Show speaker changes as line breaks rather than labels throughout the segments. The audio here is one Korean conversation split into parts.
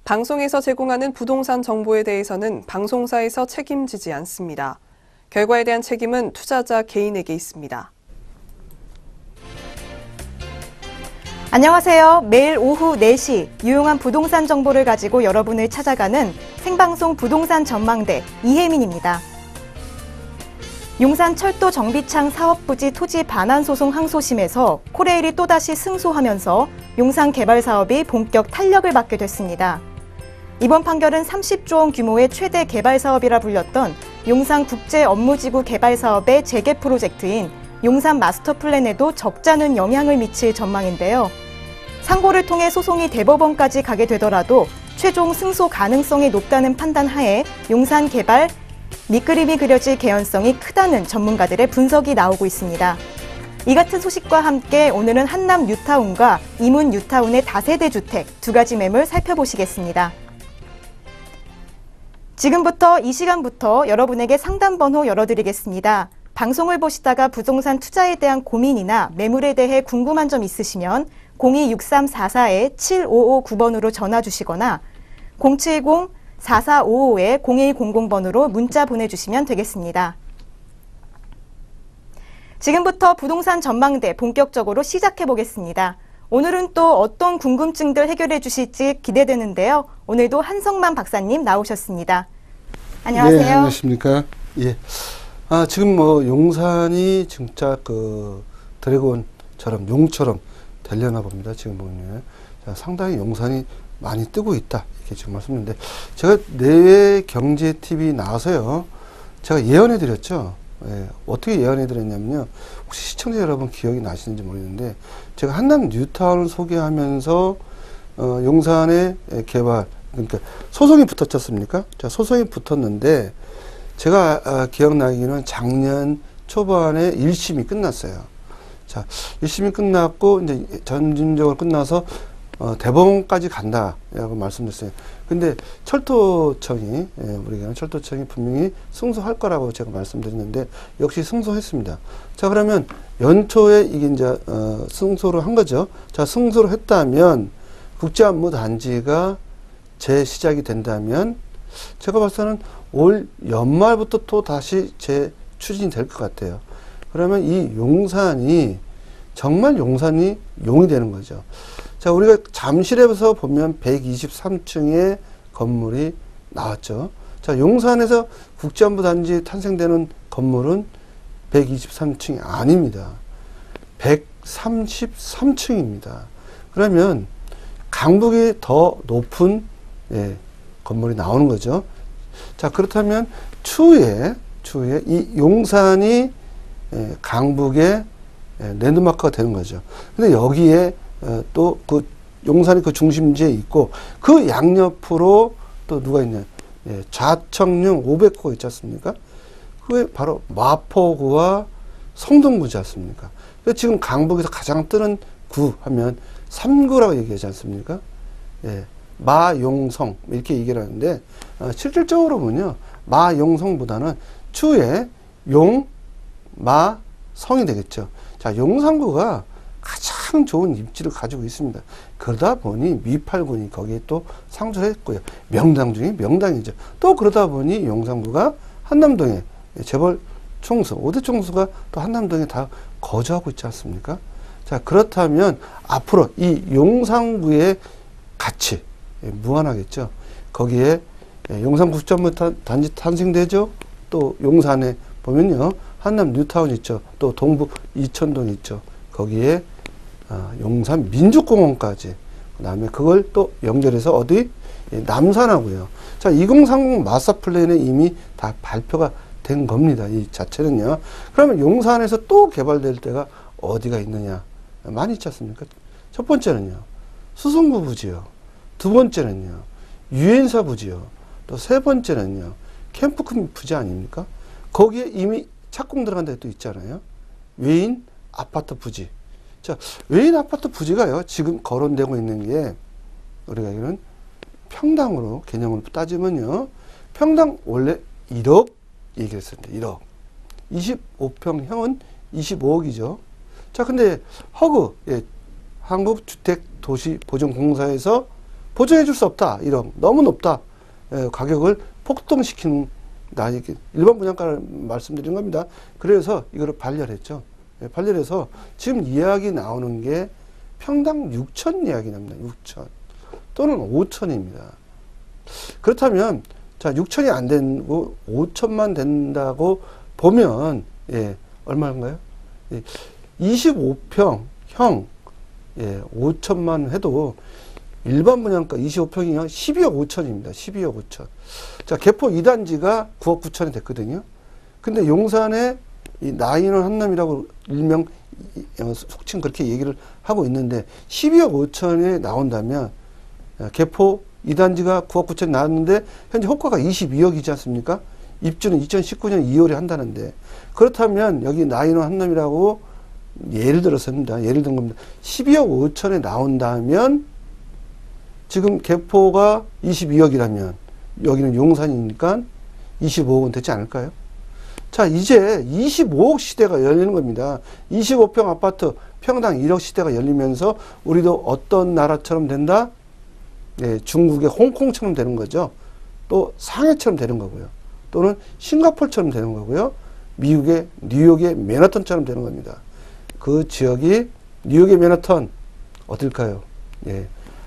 방송에서 제공하는 부동산 정보에 대해서는 방송사에서 책임지지 않습니다. 결과에 대한 책임은 투자자 개인에게 있습니다.
안녕하세요. 매일 오후 4시 유용한 부동산 정보를 가지고 여러분을 찾아가는 생방송 부동산 전망대 이혜민입니다. 용산 철도 정비창 사업부지 토지 반환 소송 항소심에서 코레일이 또다시 승소하면서 용산 개발 사업이 본격 탄력을 받게 됐습니다. 이번 판결은 30조 원 규모의 최대 개발 사업이라 불렸던 용산 국제 업무지구 개발 사업의 재개 프로젝트인 용산 마스터 플랜에도 적잖은 영향을 미칠 전망인데요. 상고를 통해 소송이 대법원까지 가게 되더라도 최종 승소 가능성이 높다는 판단 하에 용산 개발 밑그림이 그려질 개연성이 크다는 전문가들의 분석이 나오고 있습니다. 이 같은 소식과 함께 오늘은 한남 뉴타운과 이문 뉴타운의 다세대 주택 두 가지 매물 살펴보시겠습니다. 지금부터 이 시간부터 여러분에게 상담 번호 열어드리겠습니다. 방송을 보시다가 부동산 투자에 대한 고민이나 매물에 대해 궁금한 점 있으시면 02-6344-7559번으로 전화 주시거나 070-4455-0100번으로 문자 보내주시면 되겠습니다. 지금부터 부동산 전망대 본격적으로 시작해 보겠습니다. 오늘은 또 어떤 궁금증들 해결해 주실지 기대되는데요. 오늘도 한성만 박사님 나오셨습니다. 안녕하세요.
네, 안녕하십니까. 예. 지금 용산이 진짜 드래곤처럼, 용처럼 되려나 봅니다. 지금 보면. 상당히 용산이 많이 뜨고 있다. 이렇게 지금 말씀드렸는데, 제가 내외 경제 TV 나와서요, 제가 예언해 드렸죠. 예, 어떻게 예언해 드렸냐면요. 혹시 시청자 여러분 기억이 나시는지 모르겠는데, 제가 한남 뉴타운을 소개하면서, 용산의 개발, 그러니까 소송이 붙었지 않습니까? 자, 소송이 붙었는데, 제가 기억나기는 작년 초반에 1심이 끝났어요. 자, 1심이 끝났고, 이제 전진적으로 끝나서, 대법원까지 간다라고 말씀드렸어요. 근데 철도청이, 우리가 철도청이 분명히 승소할 거라고 제가 말씀드렸는데, 역시 승소했습니다. 자, 그러면 연초에 이게 이제, 승소를 한 거죠. 자, 승소를 했다면, 국제안무단지가 재시작이 된다면, 제가 봤을 때는 올 연말부터 또 다시 재추진이 될 것 같아요. 그러면 이 용산이, 정말 용산이 용이 되는 거죠. 자, 우리가 잠실에서 보면 123층의 건물이 나왔죠. 자, 용산에서 국제안보단지 탄생되는 건물은 123층이 아닙니다. 133층입니다. 그러면 강북이 더 높은 건물이 나오는 거죠. 자, 그렇다면 추후에 이 용산이 강북의 랜드마크가 되는 거죠. 근데 여기에 또 그 용산이 그 중심지에 있고, 그 양옆으로 또 누가 있냐, 좌청룡 500호가 있지 않습니까? 그게 바로 마포구와 성동구지 않습니까? 지금 강북에서 가장 뜨는 구 하면 3구라고 얘기하지 않습니까? 마용성 이렇게 얘기를 하는데, 실질적으로 보면요, 마용성보다는 추후에 용, 마, 성이 되겠죠. 자, 용산구가 가장 좋은 입지를 가지고 있습니다. 그러다 보니 미팔군이 거기에 또 상주를 했고요. 명당 중에 명당이죠. 또 그러다 보니 용산구가 한남동에 재벌 총수, 5대 총수가 또 한남동에 다 거주하고 있지 않습니까? 자, 그렇다면 앞으로 이 용산구의 가치 무한하겠죠. 거기에 용산국제단지 탄생되죠. 또 용산에 보면요, 한남 뉴타운 있죠. 또 동부 이천동 있죠. 거기에 용산 민족공원까지, 그 다음에 그걸 또 연결해서 어디? 남산하고요. 자, 2030 마스터 플랜에 이미 다 발표가 된 겁니다. 이 자체는요. 그러면 용산에서 또 개발될 때가 어디가 있느냐? 많이 있지 않습니까? 첫 번째는요, 수성구 부지요. 두 번째는요, 유엔사 부지요. 또 세 번째는요, 캠프큰 부지 아닙니까? 거기에 이미 착공 들어간 데도 있잖아요. 외인 아파트 부지. 자, 외인 아파트 부지가요, 지금 거론되고 있는 게, 우리가 이런 평당으로 개념으로 따지면요, 평당 원래 1억 얘기했습니다. 1억. 25평형은 25억이죠. 자, 근데 허그, 한국주택도시보전공사에서 보증해 줄 수 없다. 1억. 너무 높다. 가격을 폭등시키는, 이렇게 일반 분양가를 말씀드린 겁니다. 그래서 이거를 반려했죠. 반려해서 지금 이야기 나오는 게 평당 6천 이야기 납니다. 6천. 또는 5천입니다. 그렇다면, 자, 6천이 안 되고 5천만 된다고 보면, 얼마인가요? 25평형, 5천만 해도 일반 분양가 25평이면 12억 5천입니다. 12억 5천. 자, 개포 2단지가 9억 9천이 됐거든요. 근데 용산에 이 나인원 한남이라고 일명, 속칭 그렇게 얘기를 하고 있는데 12억 5천에 나온다면 개포 2단지가 9억 9천이 나왔는데 현재 호가가 22억이지 않습니까? 입주는 2019년 2월에 한다는데 그렇다면 여기 나인원 한남이라고 예를 들었습니다. 예를 든 겁니다. 12억 5천에 나온다면 지금 개포가 22억이라면 여기는 용산이니까 25억은 되지 않을까요? 자, 이제 25억 시대가 열리는 겁니다. 25평 아파트 평당 1억 시대가 열리면서 우리도 어떤 나라처럼 된다? 네, 중국의 홍콩처럼 되는 거죠. 또 상해처럼 되는 거고요. 또는 싱가포르처럼 되는 거고요. 미국의 뉴욕의 맨하탄처럼 되는 겁니다. 그 지역이 뉴욕의 맨하탄 어딜까요? 예.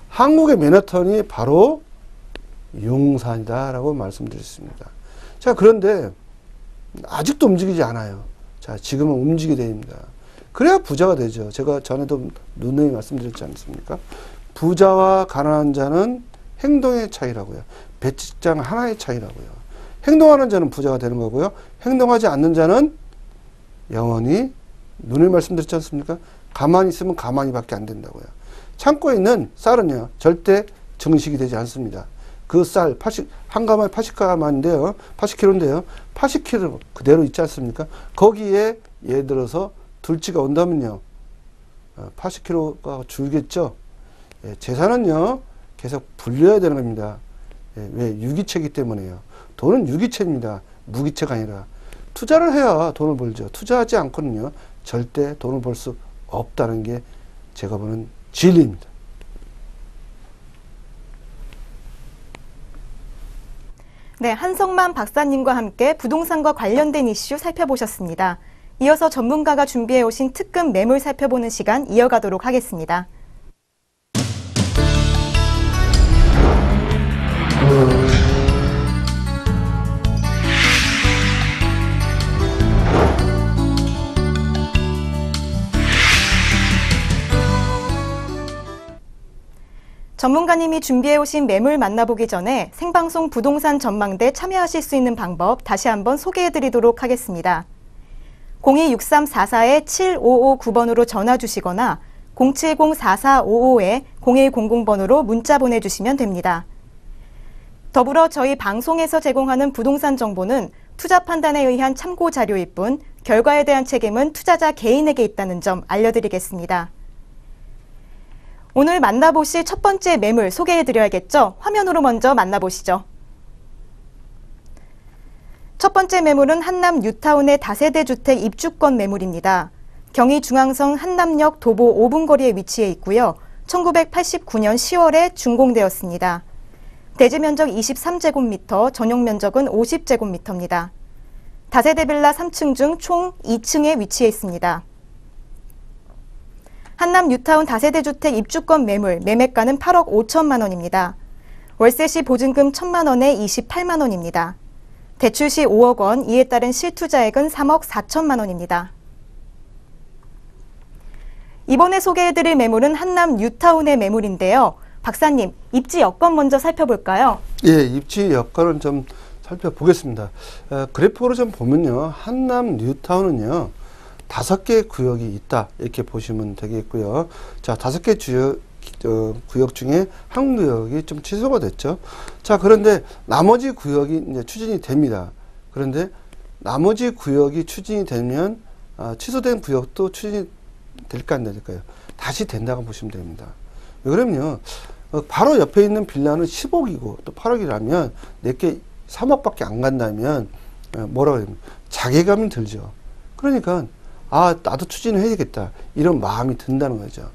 한국의 맨하탄이 바로 용산이다라고 말씀드렸습니다. 자, 그런데 아직도 움직이지 않아요. 자, 지금은 움직이게 됩니다. 그래야 부자가 되죠. 제가 전에도 누누이 말씀드렸지 않습니까? 부자와 가난한 자는 행동의 차이라고요. 배치장 하나의 차이라고요. 행동하는 자는 부자가 되는 거고요. 행동하지 않는 자는 영원히 누누이 말씀드렸지 않습니까? 가만히 있으면 가만히밖에 안 된다고요. 창고에 있는 쌀은요, 절대 증식이 되지 않습니다. 그 쌀, 한 가마에 80가마인데요, 80kg인데요, 80kg 그대로 있지 않습니까? 거기에 예를 들어서 둘째가 온다면요, 80kg가 줄겠죠? 재산은요, 계속 불려야 되는 겁니다. 왜? 유기체이기 때문에요. 돈은 유기체입니다. 무기체가 아니라. 투자를 해야 돈을 벌죠. 투자하지 않고는요, 절대 돈을 벌 수 없다는 게 제가 보는 진리입니다.
네, 한성만 박사님과 함께 부동산과 관련된 이슈 살펴보셨습니다. 이어서 전문가가 준비해 오신 특급 매물 살펴보는 시간 이어가도록 하겠습니다. 전문가님이 준비해 오신 매물 만나보기 전에 생방송 부동산 전망대 참여하실 수 있는 방법 다시 한번 소개해 드리도록 하겠습니다. 02-6344-7559번으로 전화 주시거나 070-4455-0100번으로 문자 보내주시면 됩니다. 더불어 저희 방송에서 제공하는 부동산 정보는 투자 판단에 의한 참고 자료일 뿐 결과에 대한 책임은 투자자 개인에게 있다는 점 알려드리겠습니다. 오늘 만나보실 첫 번째 매물 소개해드려야겠죠? 화면으로 먼저 만나보시죠. 첫 번째 매물은 한남 뉴타운의 다세대 주택 입주권 매물입니다. 경의중앙선 한남역 도보 5분 거리에 위치해 있고요. 1989년 10월에 준공되었습니다. 대지 면적 23제곱미터, 전용 면적은 50제곱미터입니다. 다세대 빌라 3층 중 총 2층에 위치해 있습니다. 한남 뉴타운 다세대 주택 입주권 매물, 매매가는 8억 5천만 원입니다. 월세 시 보증금 1천만 원에 28만 원입니다. 대출 시 5억 원, 이에 따른 실투자액은 3억 4천만 원입니다. 이번에 소개해드릴 매물은 한남 뉴타운의 매물인데요. 박사님, 입지 여건 먼저 살펴볼까요?
예, 입지 여건을 좀 살펴보겠습니다. 그래프로 좀 보면요, 한남 뉴타운은요, 5개 구역이 있다, 이렇게 보시면 되겠고요. 자, 5개 구역 중에 한 구역이 좀 취소가 됐죠. 자, 그런데 나머지 구역이 이제 추진이 됩니다. 그런데 나머지 구역이 추진이 되면 취소된 구역도 추진이 될까 안 될까요? 다시 된다고 보시면 됩니다. 왜 그러면요, 바로 옆에 있는 빌라는 10억이고 또 8억이라면 내게 3억밖에 안 간다면 뭐라고 해야 됩니까? 자괴감이 들죠. 그러니까 나도 추진을 해야겠다, 이런 마음이 든다는 거죠.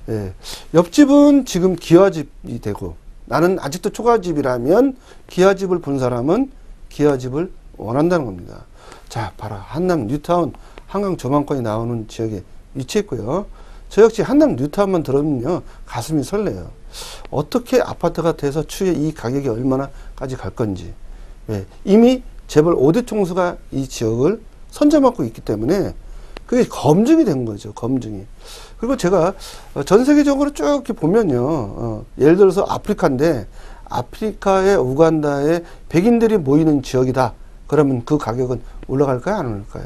예. 옆집은 지금 기와집이 되고 나는 아직도 초가집이라면 기와집을 본 사람은 기와집을 원한다는 겁니다. 자, 바로 한남 뉴타운 한강 조망권이 나오는 지역에 위치했고요. 저 역시 한남 뉴타운만 들으면요 가슴이 설레요. 어떻게 아파트가 돼서 추후에 이 가격이 얼마나까지 갈 건지. 왜? 이미 재벌 5대 총수가 이 지역을 선점하고 있기 때문에 그게 검증이 된 거죠. 검증이. 그리고 제가 전 세계적으로 쭉 이렇게 보면요. 예를 들어서 아프리카인데 아프리카의 우간다에 백인들이 모이는 지역이다. 그러면 그 가격은 올라갈까요? 안 올라갈까요?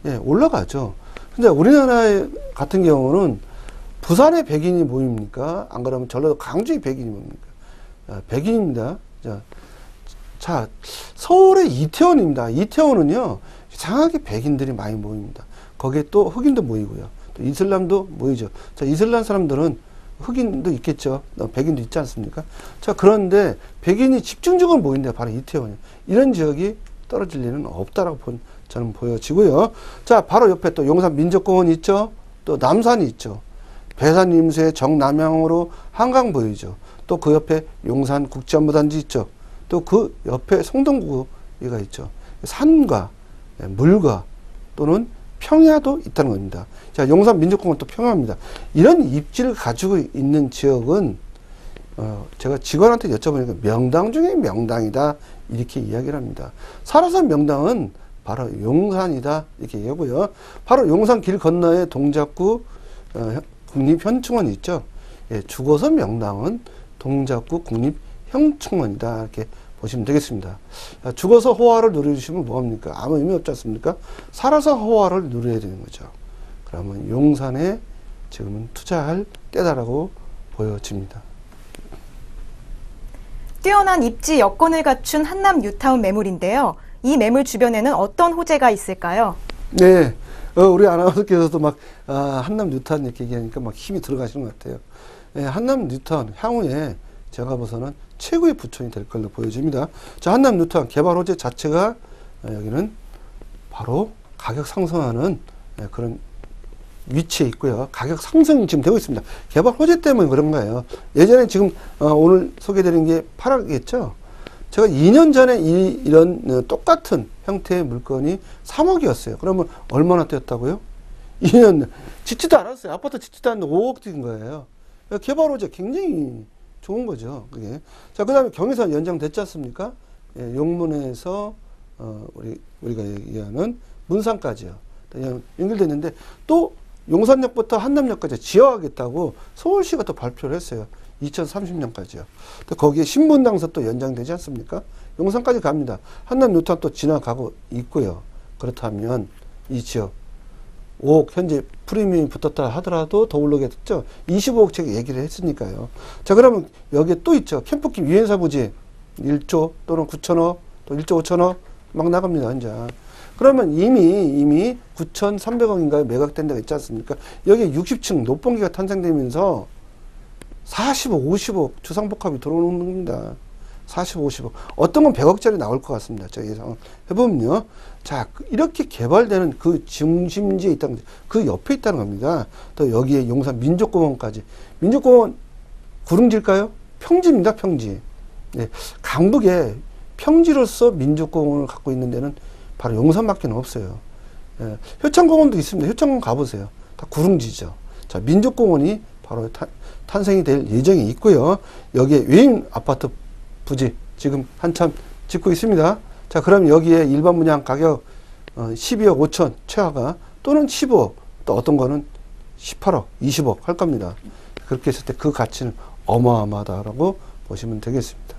예, 올라가죠. 근데 우리나라 같은 경우는 부산에 백인이 모입니까? 안 그러면 전라도 강주에 백인이 모입니까? 백인입니다. 자, 서울의 이태원입니다. 이태원은요, 이상하게 백인들이 많이 모입니다. 거기에 또 흑인도 모이고요. 또 이슬람도 모이죠. 자, 이슬람 사람들은 흑인도 있겠죠. 백인도 있지 않습니까? 자, 그런데 백인이 집중적으로 모인데 바로 이태원이에요. 이런 지역이 떨어질 리는 없다라고 저는 보여지고요. 자, 바로 옆에 또 용산 민족공원이 있죠. 또 남산이 있죠. 배산 임수의 정남향으로 한강 보이죠. 또 그 옆에 용산 국제업무단지 있죠. 또 그 옆에 성동구가 있죠. 산과 물과 또는 평야도 있다는 겁니다. 자, 용산 민족공원 또 평야입니다. 이런 입지를 가지고 있는 지역은 제가 직원한테 여쭤보니까 명당 중에 명당이다 이렇게 이야기를 합니다. 살아서 명당은 바로 용산이다 이렇게 얘기하고요. 바로 용산 길 건너에 동작구 국립현충원이 있죠. 예, 죽어서 명당은 동작구 국립현충원이다 이렇게 보시면 되겠습니다. 죽어서 호화를 누려주시면 뭐합니까? 아무 의미 없지 않습니까? 살아서 호화를 누려야 되는 거죠. 그러면 용산에 지금은 투자할 때다라고 보여집니다.
뛰어난 입지 여건을 갖춘 한남 뉴타운 매물인데요. 이 매물 주변에는 어떤 호재가 있을까요?
네, 우리 아나운서께서도 막 한남 뉴타운 이렇게 얘기하니까 막 힘이 들어가시는 것 같아요. 네, 한남 뉴타운 향후에 제가 봐서는 최고의 부촌이 될 걸로 보여집니다. 자, 한남 뉴타운 개발 호재 자체가 여기는 바로 가격 상승하는 그런 위치에 있고요. 가격 상승이 지금 되고 있습니다. 개발 호재 때문에 그런 거예요. 예전에 지금 오늘 소개드린 게 8억이겠죠. 제가 2년 전에 이런 똑같은 형태의 물건이 3억이었어요. 그러면 얼마나 뛰었다고요? 2년 짓지도 않았어요. 아파트 짓지도 않는데 5억 뛴 거예요. 개발 호재 굉장히 좋은 거죠. 그게. 자, 그 다음에 경의선 연장됐지 않습니까? 예, 용문에서 우리가 얘기하는 문산까지요. 연결됐는데 또 용산역부터 한남역까지 지어하겠다고 서울시가 또 발표를 했어요. 2030년까지요. 또 거기에 신분당선 또 연장되지 않습니까? 용산까지 갑니다. 한남 뉴타운 또 지나가고 있고요. 그렇다면 이 지역 5억 현재 프리미엄이 붙었다 하더라도 더 올라겠죠. 25억 제가 얘기를 했으니까요. 자, 그러면 여기에 또 있죠. 캠프킴 유엔사 부지 1조 또는 9천억 또 1조 5천억 막 나갑니다. 이제. 그러면 이미 9,300억인가요? 매각된 데가 있지 않습니까? 여기에 60층 높봉기가 탄생되면서 40억, 50억 주상복합이 들어오는 겁니다. 40, 50억. 어떤 건 100억짜리 나올 것 같습니다. 제가 예상을 해보면요. 자, 이렇게 개발되는 그 중심지에 있다는 거죠. 그 옆에 있다는 겁니다. 또 여기에 용산 민족공원까지. 민족공원 구릉지일까요? 평지입니다. 평지. 네, 강북에 평지로서 민족공원을 갖고 있는 데는 바로 용산밖에 없어요. 예, 효창공원도 있습니다. 효창공원 가보세요. 다 구릉지죠. 자, 민족공원이 바로 탄생이 될 예정이 있고요. 여기에 외인 아파트 부지 지금 한참 짓고 있습니다. 자, 그럼 여기에 일반 분양 가격 12억 5천 최하가 또는 15억 또 어떤 거는 18억 20억 할 겁니다. 그렇게 했을 때 그 가치는 어마어마하다라고 보시면 되겠습니다.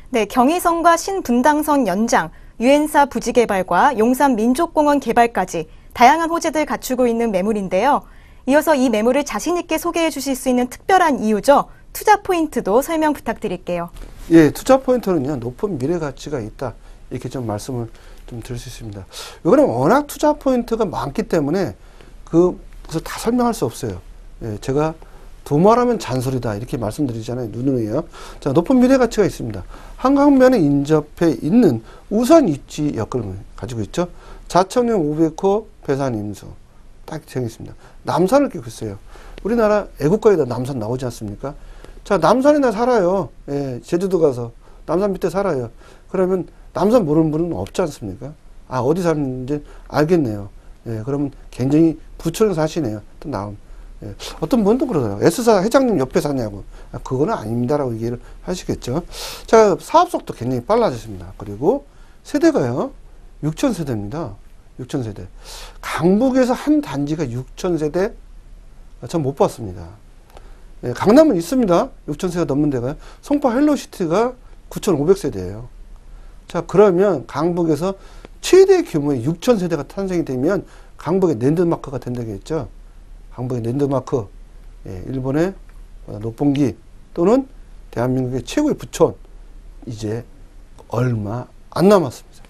네, 경의선과 신분당선 연장, 유엔사 부지 개발과 용산 민족공원 개발까지 다양한 호재들 갖추고 있는 매물인데요. 이어서 이 매물을 자신 있게 소개해 주실 수 있는 특별한 이유죠. 투자 포인트도 설명 부탁드릴게요.
예, 투자 포인트는요, 높은 미래 가치가 있다. 이렇게 좀 말씀을 좀 드릴 수 있습니다. 왜냐면 워낙 투자 포인트가 많기 때문에 그것을 다 설명할 수 없어요. 예, 제가 두말하면 잔소리다. 이렇게 말씀드리잖아요. 누누이요. 자, 높은 미래 가치가 있습니다. 한강변에 인접해 있는 우선 입지 여건을 가지고 있죠. 자천역 500호 배산 임수. 딱 정했습니다. 남산을 끼고 있어요. 우리나라 애국가에다 남산 나오지 않습니까? 자, 남산이나 살아요. 예, 제주도 가서 남산 밑에 살아요. 그러면 남산 모르는 분은 없지 않습니까? 아, 어디 사는지 알겠네요. 예, 그러면 굉장히 부천에 사시네요. 또 나온. 예, 어떤 분도 그러더라고요. S사 회장님 옆에 사냐고. 아, 그거는 아닙니다라고 얘기를 하시겠죠. 자, 사업 속도 굉장히 빨라졌습니다. 그리고 세대가요, 6,000세대입니다. 6,000세대. 강북에서 한 단지가 6,000세대? 전 못 봤습니다. 예, 강남은 있습니다. 6,000세가 넘는 데가요. 송파 헬로시티가 9,500세대예요. 자, 그러면 강북에서 최대 규모의 6,000세대가 탄생이 되면 강북의 랜드마크가 된다겠죠. 강북의 랜드마크, 예, 일본의 녹봉기 또는 대한민국의 최고의 부촌, 이제 얼마 안 남았습니다.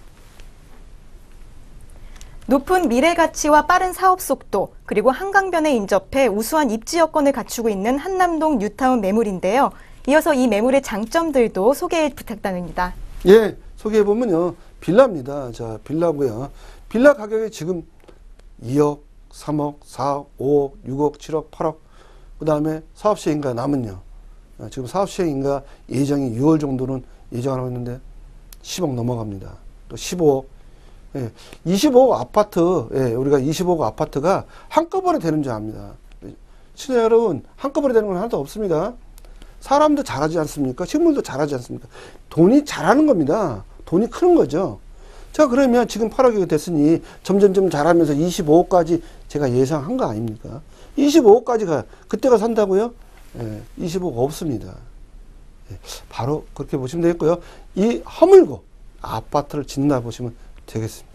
높은 미래 가치와 빠른 사업 속도, 그리고 한강변에 인접해 우수한 입지 여건을 갖추고 있는 한남동 뉴타운 매물인데요. 이어서 이 매물의 장점들도 소개 부탁드립니다.
예, 소개해보면요. 빌라입니다. 자, 빌라고요. 빌라 가격이 지금 2억, 3억, 4억, 5억, 6억, 7억, 8억. 그 다음에 사업시행인가 남은요. 지금 사업시행인가 예정이 6월 정도는 예정하고 있는데 10억 넘어갑니다. 또 15억. 예, 25억 아파트, 예, 우리가 25억 아파트가 한꺼번에 되는 줄 압니다. 시청자 여러분, 한꺼번에 되는 건 하나도 없습니다. 사람도 잘하지 않습니까? 식물도 잘하지 않습니까? 돈이 잘하는 겁니다. 돈이 크는 거죠. 자, 그러면 지금 8억이 됐으니 점점점 잘하면서 25억까지 제가 예상한 거 아닙니까? 25억까지가, 그때가 산다고요? 예, 25억 없습니다. 예, 바로 그렇게 보시면 되겠고요. 이 허물고 아파트를 짓나 보시면 되겠습니다.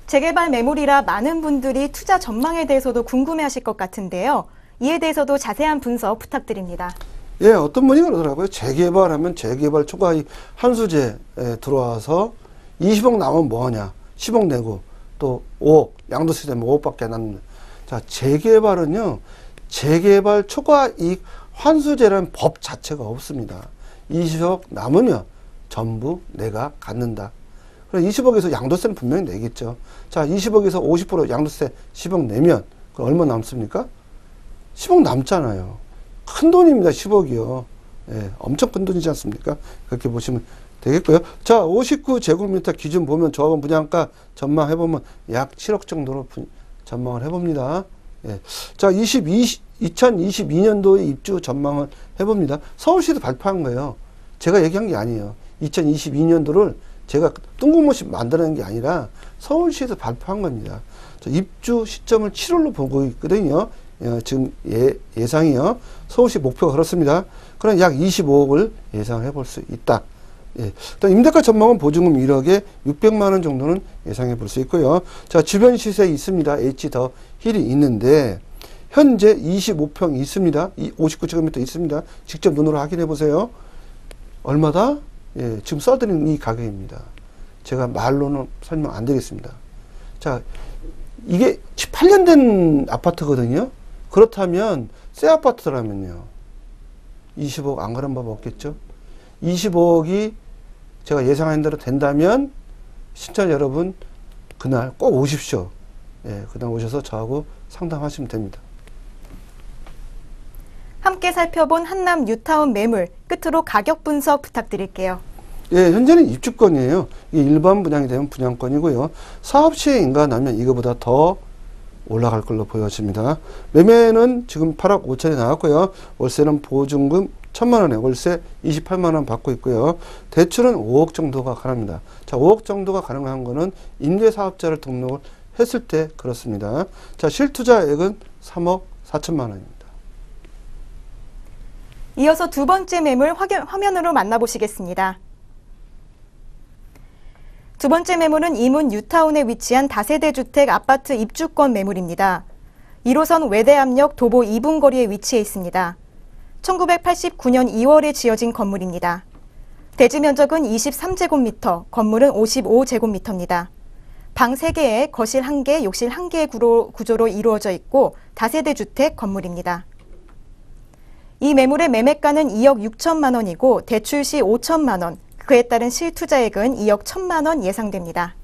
재개발 매물이라 많은 분들이 투자 전망에 대해서도 궁금해하실 것 같은데요. 이에 대해서도 자세한 분석 부탁드립니다.
예, 어떤 분이 그러더라고요. 재개발하면 재개발 초과이익 환수제에 들어와서 20억 나오면 뭐하냐. 10억 내고 또 5억, 양도세 되면 5억밖에 안 남는. 자, 재개발은요, 재개발 초과이익 환수제라는 법 자체가 없습니다. 20억 남으면 전부 내가 갖는다. 그럼 20억에서 양도세는 분명히 내겠죠. 자, 20억에서 50% 양도세 10억 내면 그럼 얼마 남습니까? 10억 남잖아요. 큰 돈입니다. 10억이요. 예, 엄청 큰 돈이지 않습니까? 그렇게 보시면 되겠고요. 자, 59제곱미터 기준 보면 조합원 분양가 전망해보면 약 7억 정도로 전망을 해봅니다. 예. 자, 2022년도에 입주 전망을 해봅니다. 서울시도 발표한 거예요. 제가 얘기한 게 아니에요. 2022년도를 제가 뜬금없이 만드는 게 아니라 서울시에서 발표한 겁니다. 자, 입주 시점을 7월로 보고 있거든요. 지금 예상이요. 서울시 목표가 그렇습니다. 그럼 약 25억을 예상해 볼 수 있다. 예. 임대가 전망은 보증금 1억에 600만 원 정도는 예상해 볼 수 있고요. 자, 주변 시세에 있습니다. H 더 힐이 있는데 현재 25평 있습니다. 59제곱미터 있습니다. 직접 눈으로 확인해 보세요. 얼마다? 예, 지금 써드리는 이 가격입니다. 제가 말로는 설명 안 드리겠습니다. 자, 이게 18년 된 아파트거든요. 그렇다면 새 아파트라면요, 20억 안 가는 법 없겠죠. 25억이 제가 예상한 대로 된다면 시청자 여러분 그날 꼭 오십시오. 예, 그날 오셔서 저하고 상담하시면 됩니다.
함께 살펴본 한남 뉴타운 매물, 끝으로 가격 분석 부탁드릴게요.
예, 현재는 입주권이에요. 이게 일반 분양이 되면 분양권이고요. 사업 시행인가 나면 이거보다 더 올라갈 걸로 보여집니다. 매매는 지금 8억 5천에 나왔고요. 월세는 보증금 1,000만 원에 월세 28만 원 받고 있고요. 대출은 5억 정도가 가능합니다. 자, 5억 정도가 가능한 거는 임대사업자를 등록을 했을 때 그렇습니다. 자, 실투자액은 3억 4천만 원입니다.
이어서 두 번째 매물 화면으로 만나보시겠습니다. 두 번째 매물은 이문 뉴타운에 위치한 다세대 주택 아파트 입주권 매물입니다. 1호선 외대암역 도보 2분 거리에 위치해 있습니다. 1989년 2월에 지어진 건물입니다. 대지 면적은 23제곱미터, 건물은 55제곱미터입니다. 방 3개에 거실 1개, 욕실 1개의 구조로 이루어져 있고 다세대 주택 건물입니다. 이 매물의 매매가는 2억 6천만 원이고 대출 시 5천만 원, 그에 따른 실투자액은 2억 1천만 원 예상됩니다.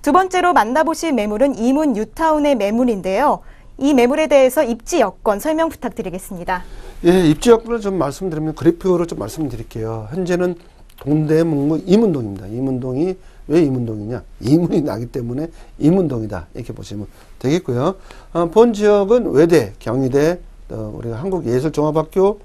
두 번째로 만나보실 매물은 이문 뉴타운의 매물인데요. 이 매물에 대해서 입지 여건 설명 부탁드리겠습니다.
예, 입지 여건을 좀 말씀드리면 그래프로 좀 말씀드릴게요. 현재는 동대문구 이문동입니다. 이문동이 왜 이문동이냐? 이문이 나기 때문에 이문동이다. 이렇게 보시면 되겠고요. 본 지역은 외대, 경희대, 우리가 한국예술종합학교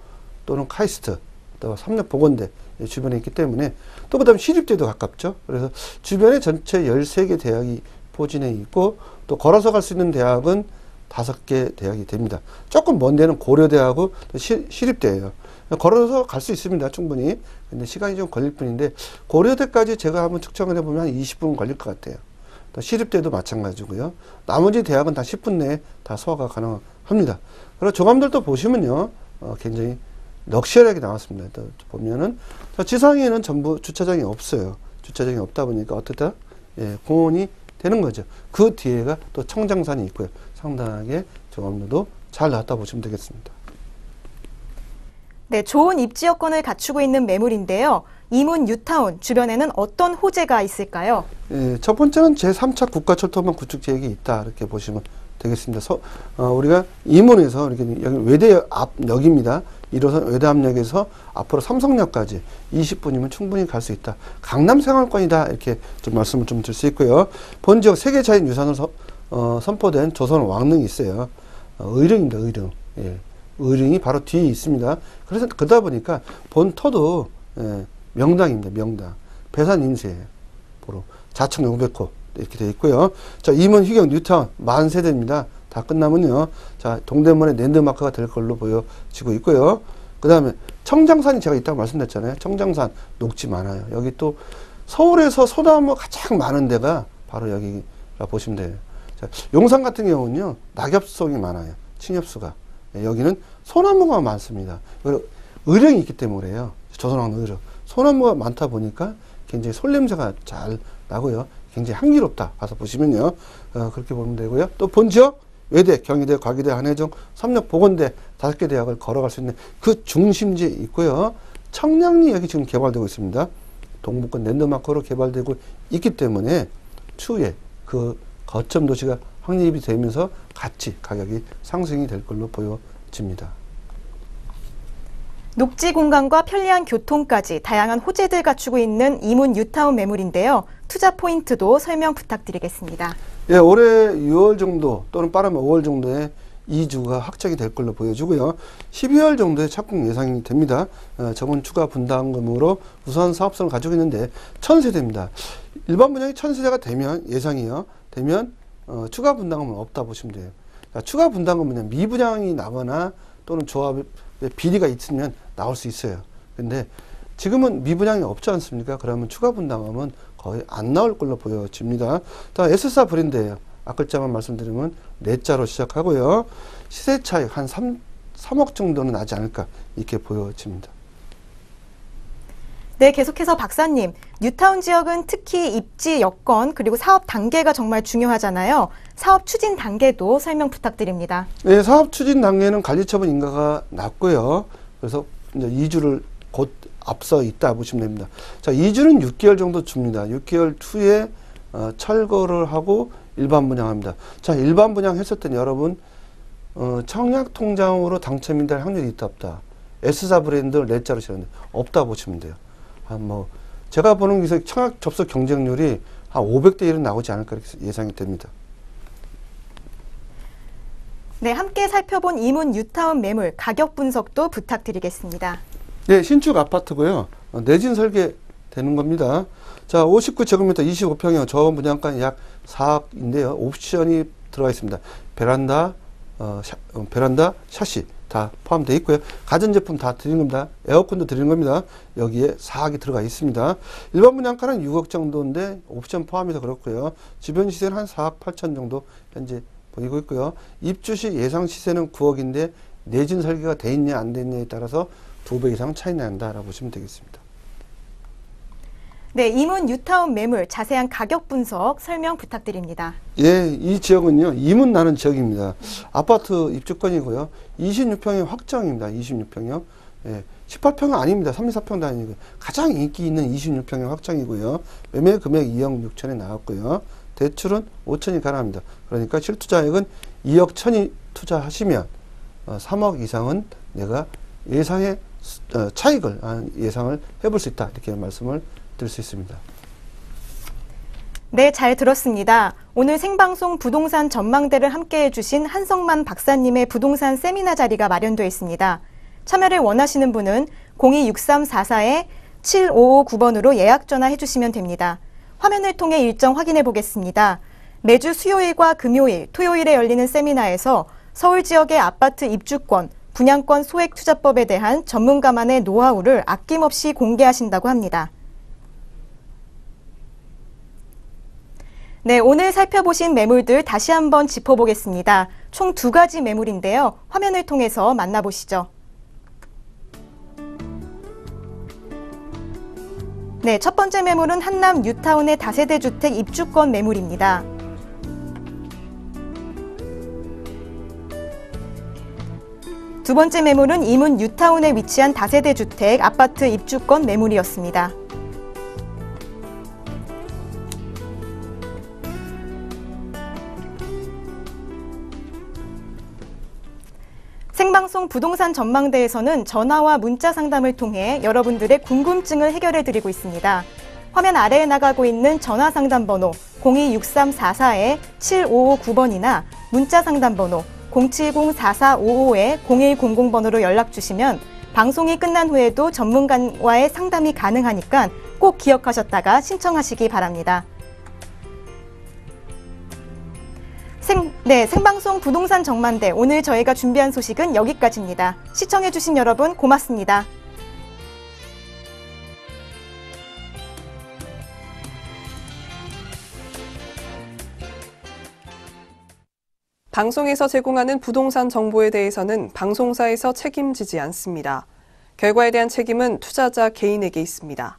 또는 카이스트, 또 삼력보건대 주변에 있기 때문에 또 그다음 시립대도 가깝죠. 그래서 주변에 전체 13개 대학이 포진해 있고 또 걸어서 갈 수 있는 대학은 5개 대학이 됩니다. 조금 먼 데는 고려대하고 시립대예요. 걸어서 갈 수 있습니다. 충분히. 근데 시간이 좀 걸릴 뿐인데 고려대까지 제가 한번 측정을 해보면 한 20분 걸릴 것 같아요. 또 시립대도 마찬가지고요. 나머지 대학은 다 10분 내에 다 소화가 가능합니다. 그리고 조감들도 보시면요. 굉장히 럭셔리하게 나왔습니다. 또 보면은 지상에는 전부 주차장이 없어요. 주차장이 없다 보니까 어떻다? 예, 공원이 되는 거죠. 그 뒤에가 또 청장산이 있고요. 상당하게 조감도도 잘 나왔다 보시면 되겠습니다.
네, 좋은 입지 여건을 갖추고 있는 매물인데요. 이문 뉴타운 주변에는 어떤 호재가 있을까요?
예, 첫 번째는 제3차 국가철도망 구축 계획이 있다 이렇게 보시면 되겠습니다. 우리가 이문에서 이렇게 여기 외대 앞역입니다. 1호선 외대 앞역에서 앞으로 삼성역까지 20분이면 충분히 갈 수 있다. 강남 생활권이다 이렇게 좀 말씀을 좀 드릴 수 있고요. 본 지역 세계자연 유산으로 선포된 조선 왕릉이 있어요. 의릉입니다. 의릉. 예. 의릉이 바로 뒤에 있습니다. 그래서 그러다 보니까 본터도 명당입니다. 명당. 배산 임세예요. 보러 자청 500호 이렇게 되어 있고요. 자, 이문 휴경 뉴타운 만세대입니다. 다 끝나면요. 자, 동대문의 랜드마크가 될 걸로 보여지고 있고요. 그 다음에 청장산이 제가 있다고 말씀드렸잖아요. 청장산 녹지 많아요. 여기 또 서울에서 소나무 가장 많은 데가 바로 여기라 보시면 돼요. 자, 용산 같은 경우는요. 낙엽송이 많아요. 침엽수가. 여기는 소나무가 많습니다. 의령이 있기 때문에 그래요. 조선왕릉 의령. 소나무가 많다 보니까 굉장히 솔냄새가 잘 나고요. 굉장히 향기롭다. 가서 보시면요. 그렇게 보면 되고요. 또 본지역 외대, 경희대, 과기대, 한해종, 삼력보건대 5개 대학을 걸어갈 수 있는 그 중심지에 있고요. 청량리 여기 지금 개발되고 있습니다. 동북권 랜드마크로 개발되고 있기 때문에 추후에 그 거점 도시가 확립이 되면서 같이 가격이 상승이 될 걸로 보여집니다.
녹지 공간과 편리한 교통까지 다양한 호재들 갖추고 있는 이문 뉴타운 매물인데요. 투자 포인트도 설명 부탁드리겠습니다.
예, 올해 6월 정도 또는 빠르면 5월 정도에 이주가 확정이 될 걸로 보여지고요. 12월 정도에 착공 예상이 됩니다. 저번 추가 분담금으로 우선 사업성을 가지고 있는데 1000세대입니다. 일반 분양이 1000세대가 되면 예상이요. 되면 추가 분담금은 없다 보시면 돼요. 그러니까 추가 분담금은 미분양이 나거나 또는 조합의 비리가 있으면 나올 수 있어요. 근데 지금은 미분양이 없지 않습니까? 그러면 추가 분담금은 거의 안 나올 걸로 보여집니다. 다음 S사 브랜드예요. 앞글자만 말씀드리면 4자로 시작하고요. 시세 차익 한 3억 정도는 나지 않을까 이렇게 보여집니다.
네, 계속해서 박사님, 뉴타운 지역은 특히 입지 여건 그리고 사업 단계가 정말 중요하잖아요. 사업 추진 단계도 설명 부탁드립니다.
네, 사업 추진 단계는 관리처분 인가가 났고요. 그래서 이제 2주를 곧 앞서 있다 보시면 됩니다. 자, 2주는 6개월 정도 줍니다. 6개월 후에 철거를 하고 일반 분양합니다. 자, 일반 분양 했을 때는 여러분 청약 통장으로 당첨이 될 확률이 있다 없다. S사 브랜드 4자로 시작하는데 없다 보시면 돼요. 제가 보는 기서 청약 접속 경쟁률이 한 500대 1은 나오지 않을까 이렇게 예상이 됩니다.
네, 함께 살펴본 이문 뉴타운 매물 가격 분석도 부탁드리겠습니다.
네, 신축 아파트고요. 내진 설계 되는 겁니다. 자, 59제곱미터 25평형 저온 분양가는 약 4억인데요. 옵션이 들어가 있습니다. 베란다, 샤시 다 포함되어 있고요. 가전제품 다 드리는 겁니다. 에어컨도 드리는 겁니다. 여기에 4억이 들어가 있습니다. 일반 분양가는 6억 정도인데 옵션 포함해서 그렇고요. 주변 시세는 한 4억 8천 정도 현재 보이고 있고요. 입주시 예상 시세는 9억인데 내진 설계가 돼 있냐 안 돼 있냐에 따라서 2배 이상 차이 난다라고 보시면 되겠습니다.
네, 이문 뉴타운 매물 자세한 가격 분석 설명 부탁드립니다.
예, 이 지역은요, 이문 나는 지역입니다. 아파트 입주권이고요. 26평형 확정입니다. 26평형. 예, 18평은 아닙니다. 34평도 아니고 가장 인기 있는 26평형 확정이고요. 매매 금액 2억 6천에 나왔고요. 대출은 5천이 가능합니다. 그러니까 실투자액은 2억 1천이 투자하시면 3억 이상은 내가 예상의 차익을 예상을 해볼 수 있다. 이렇게 말씀을 드릴 수 있습니다.
네, 잘 들었습니다. 오늘 생방송 부동산 전망대를 함께해 주신 한성만 박사님의 부동산 세미나 자리가 마련되어 있습니다. 참여를 원하시는 분은 026344-7559번으로 예약 전화해 주시면 됩니다. 화면을 통해 일정 확인해 보겠습니다. 매주 수요일과 금요일, 토요일에 열리는 세미나에서 서울 지역의 아파트 입주권, 분양권 소액 투자법에 대한 전문가만의 노하우를 아낌없이 공개하신다고 합니다. 네, 오늘 살펴보신 매물들 다시 한번 짚어보겠습니다. 총 2가지 매물인데요. 화면을 통해서 만나보시죠. 네, 첫 번째 매물은 한남 뉴타운의 다세대 주택 입주권 매물입니다. 두 번째 매물은 이문 뉴타운에 위치한 다세대 주택 아파트 입주권 매물이었습니다. 생방송 부동산 전망대에서는 전화와 문자 상담을 통해 여러분들의 궁금증을 해결해 드리고 있습니다. 화면 아래에 나가고 있는 전화 상담 번호 026344-7559번이나 문자 상담 번호 070-4455-0100번으로 연락 주시면 방송이 끝난 후에도 전문가와의 상담이 가능하니까 꼭 기억하셨다가 신청하시기 바랍니다. 생방송 부동산 전망대 오늘 저희가 준비한 소식은 여기까지입니다. 시청해주신 여러분 고맙습니다.
방송에서 제공하는 부동산 정보에 대해서는 방송사에서 책임지지 않습니다. 결과에 대한 책임은 투자자 개인에게 있습니다.